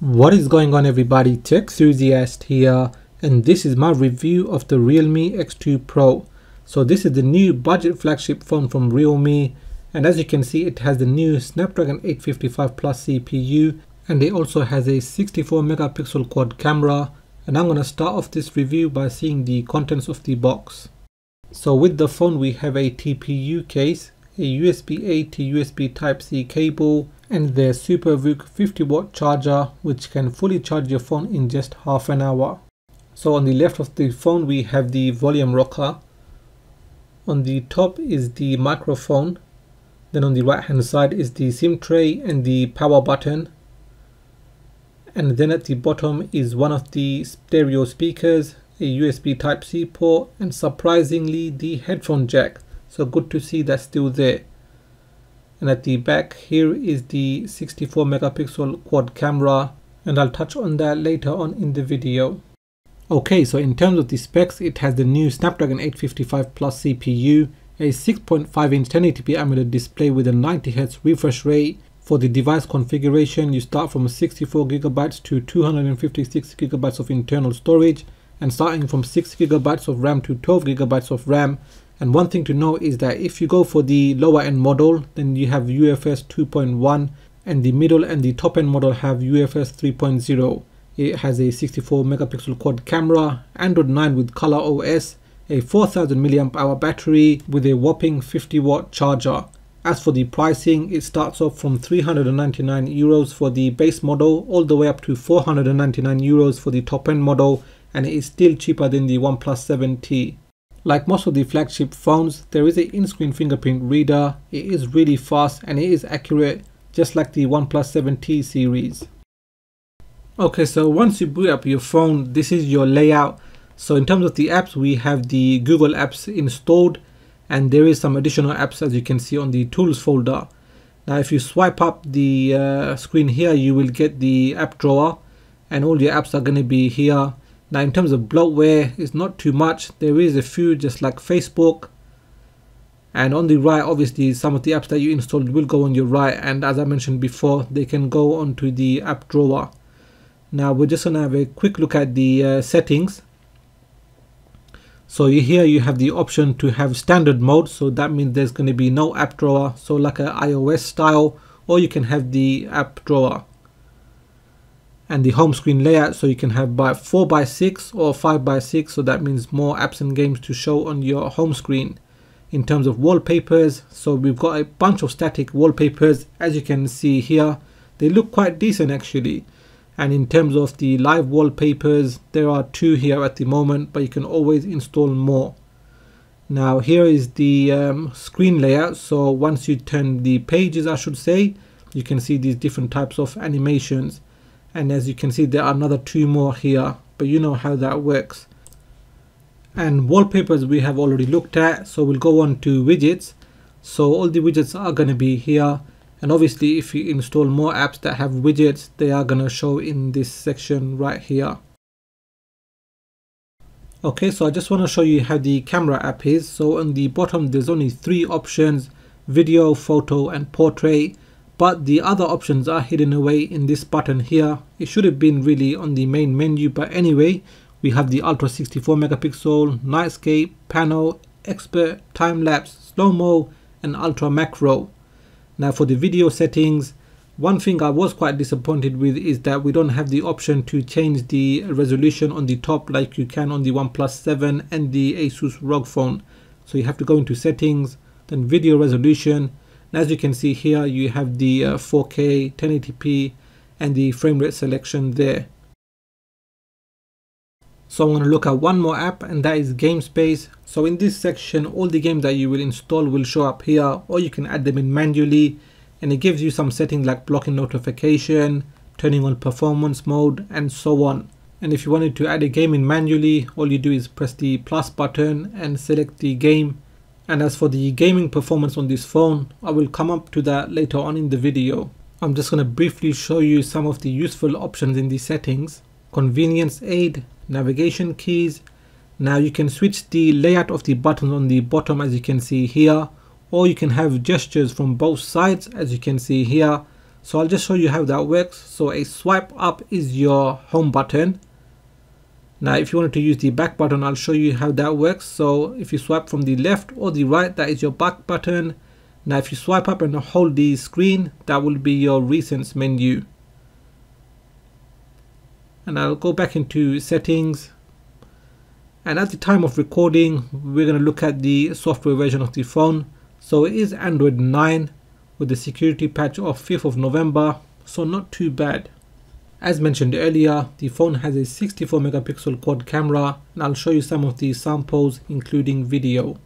What is going on, everybody? Tech enthusiast here, and this is my review of the Realme X2 Pro. So this is the new budget flagship phone from Realme, and as you can see, it has the new Snapdragon 855 Plus CPU, and it also has a 64 megapixel quad camera. And I'm going to start off this review by seeing the contents of the box. So with the phone we have a TPU case, a USB-A to USB Type-C cable, and their SuperVOOC 50-watt charger, which can fully charge your phone in just half an hour. So on the left of the phone we have the volume rocker. On the top is the microphone. Then on the right hand side is the SIM tray and the power button. And then at the bottom is one of the stereo speakers, a USB Type-C port, and surprisingly the headphone jack. So good to see that's still there. And at the back here is the 64 megapixel quad camera, and I'll touch on that later on in the video. Okay, so in terms of the specs, it has the new Snapdragon 855 Plus CPU, a 6.5 inch 1080p AMOLED display with a 90Hz refresh rate. For the device configuration, you start from 64GB to 256GB of internal storage, and starting from 6GB of RAM to 12GB of RAM. And one thing to know is that if you go for the lower end model, then you have UFS 2.1, and the middle and the top end model have UFS 3.0. It has a 64 megapixel quad camera, Android 9 with Color OS, a 4000 mAh battery with a whopping 50-watt charger. As for the pricing, it starts off from €399 for the base model all the way up to €499 for the top end model, and it is still cheaper than the OnePlus 7T. Like most of the flagship phones, there is an in-screen fingerprint reader. It is really fast and it is accurate, just like the OnePlus 7T series. Okay, so once you boot up your phone, this is your layout. So in terms of the apps, we have the Google apps installed, and there is some additional apps as you can see on the tools folder. Now if you swipe up the screen here, you will get the app drawer, and all your apps are going to be here. Now in terms of bloatware, it's not too much. There is a few, just like Facebook, and on the right obviously some of the apps that you installed will go on your right, and as I mentioned before, they can go onto the app drawer. Now we're just going to have a quick look at the settings. So here you have the option to have standard mode, so that means there's going to be no app drawer, so like a iOS style, or you can have the app drawer. And the home screen layout, so you can have by 4x6 or 5x6, so that means more apps and games to show on your home screen. In terms of wallpapers, so we've got a bunch of static wallpapers, as you can see here. They look quite decent actually. And in terms of the live wallpapers, there are 2 here at the moment, but you can always install more. Now here is the screen layout, so once you turn the pages, I should say, you can see these different types of animations. And as you can see, there are another 2 more here, but you know how that works. And wallpapers we have already looked at, so we'll go on to widgets. So all the widgets are going to be here, and obviously if you install more apps that have widgets, they are going to show in this section right here. Okay, so I just want to show you how the camera app is. So on the bottom there's only 3 options: video, photo and portrait. But the other options are hidden away in this button here. It should have been really on the main menu, but anyway, we have the Ultra 64 megapixel, Nightscape, Panel, Expert, Time Lapse, Slow-Mo and Ultra Macro. Now for the video settings, one thing I was quite disappointed with is that we don't have the option to change the resolution on the top like you can on the OnePlus 7 and the Asus ROG phone. So you have to go into settings, then video resolution. As you can see here, you have the 4K 1080p and the frame rate selection there. So I'm going to look at one more app, and that is Game Space. So in this section, all the games that you will install will show up here, or you can add them in manually, and it gives you some settings like blocking notification, turning on performance mode and so on. And if you wanted to add a game in manually, all you do is press the plus button and select the game. And as for the gaming performance on this phone, I will come up to that later on in the video. I'm just going to briefly show you some of the useful options in the settings. Convenience aid, navigation keys. Now you can switch the layout of the buttons on the bottom as you can see here, or you can have gestures from both sides as you can see here. So I'll just show you how that works. So a swipe up is your home button. Now if you wanted to use the back button, I'll show you how that works. So if you swipe from the left or the right, that is your back button. Now if you swipe up and hold the screen, that will be your recents menu. And I'll go back into settings. And at the time of recording, we're going to look at the software version of the phone. So it is Android 9 with the security patch of 5th of November. So not too bad. As mentioned earlier, the phone has a 64 megapixel quad camera, and I'll show you some of the samples including video.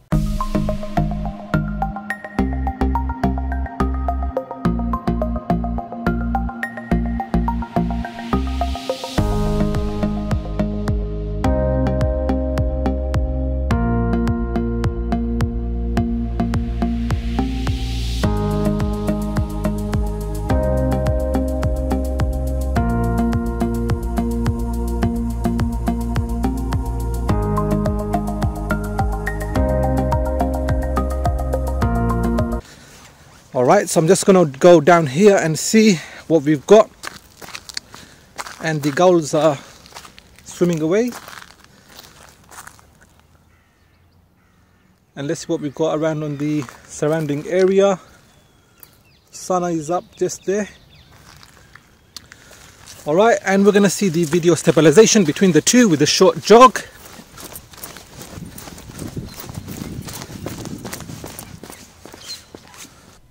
Alright, so I'm just going to go down here and see what we've got. And the gulls are swimming away. And let's see what we've got around on the surrounding area. Sun is up just there. Alright, and we're going to see the video stabilization between the two with a short jog.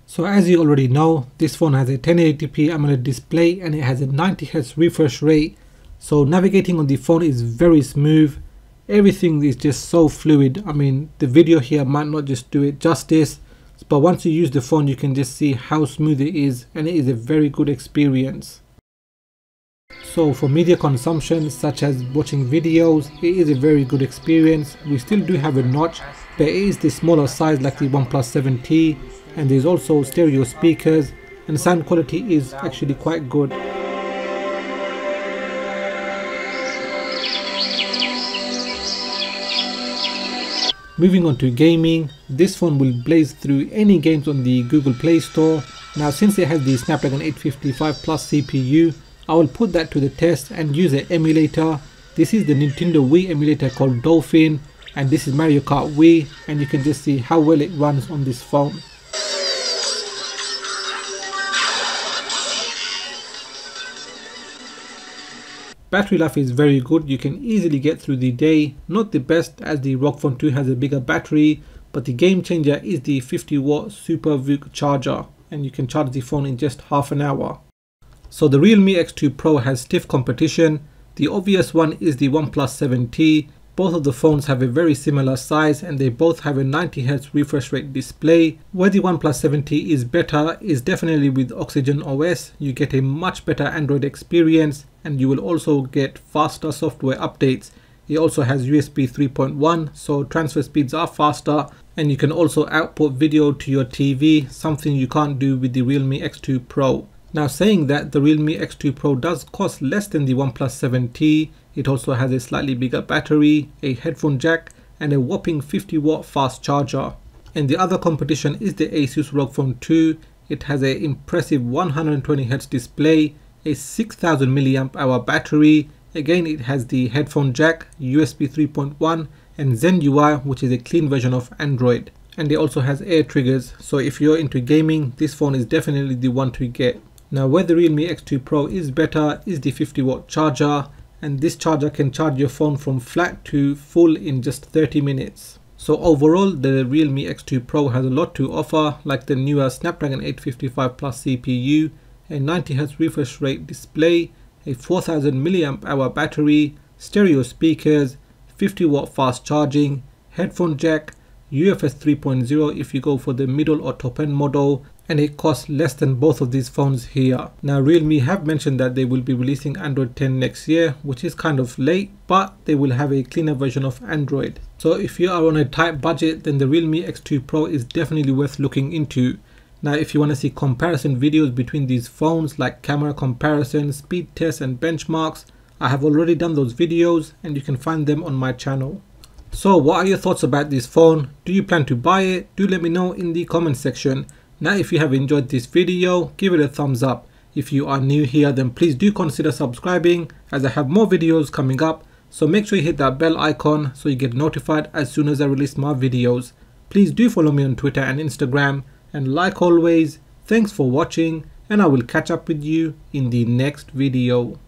So as you already know, this phone has a 1080p AMOLED display and it has a 90Hz refresh rate. So navigating on the phone is very smooth. Everything is just so fluid. I mean, the video here might not just do it justice, but once you use the phone you can just see how smooth it is, and it is a very good experience. So for media consumption such as watching videos, it is a very good experience. We still do have a notch, but it is the smaller size like the OnePlus 7T. And there's also stereo speakers, and sound quality is actually quite good. Moving on to gaming, this phone will blaze through any games on the Google Play Store. Now since it has the Snapdragon 855 Plus CPU, I will put that to the test and use an emulator. This is the Nintendo Wii emulator called Dolphin, and this is Mario Kart Wii, and you can just see how well it runs on this phone. Battery life is very good, you can easily get through the day. Not the best as the ROG Phone 2 has a bigger battery, but the game changer is the 50-watt Super VOOC charger, and you can charge the phone in just half an hour. So the Realme X2 Pro has stiff competition. The obvious one is the OnePlus 7T. Both of the phones have a very similar size and they both have a 90Hz refresh rate display. Where the OnePlus 7T is better is definitely with Oxygen OS. You get a much better Android experience and you will also get faster software updates. It also has USB 3.1, so transfer speeds are faster, and you can also output video to your TV, something you can't do with the Realme X2 Pro. Now saying that, the Realme X2 Pro does cost less than the OnePlus 7T. It also has a slightly bigger battery, a headphone jack, and a whopping 50-watt fast charger. And the other competition is the Asus ROG Phone 2. It has an impressive 120Hz display, a 6000 mAh battery. Again, it has the headphone jack, USB 3.1, and Zen UI, which is a clean version of Android. And it also has air triggers, so if you're into gaming, this phone is definitely the one to get. Now where the Realme X2 Pro is better is the 50-watt charger, and this charger can charge your phone from flat to full in just 30 minutes. So overall, the Realme X2 Pro has a lot to offer, like the newer Snapdragon 855 Plus CPU, a 90Hz refresh rate display, a 4000 mAh battery, stereo speakers, 50-watt fast charging, headphone jack, UFS 3.0 if you go for the middle or top end model, and it costs less than both of these phones here. Now Realme have mentioned that they will be releasing Android 10 next year, which is kind of late, but they will have a cleaner version of Android. So if you are on a tight budget, then the Realme X2 Pro is definitely worth looking into. Now if you want to see comparison videos between these phones, like camera comparison, speed tests and benchmarks, I have already done those videos and you can find them on my channel. So what are your thoughts about this phone? Do you plan to buy it? Do let me know in the comment section. Now if you have enjoyed this video, give it a thumbs up. If you are new here, then please do consider subscribing, as I have more videos coming up. So make sure you hit that bell icon so you get notified as soon as I release my videos. Please do follow me on Twitter and Instagram, and like always, thanks for watching, and I will catch up with you in the next video.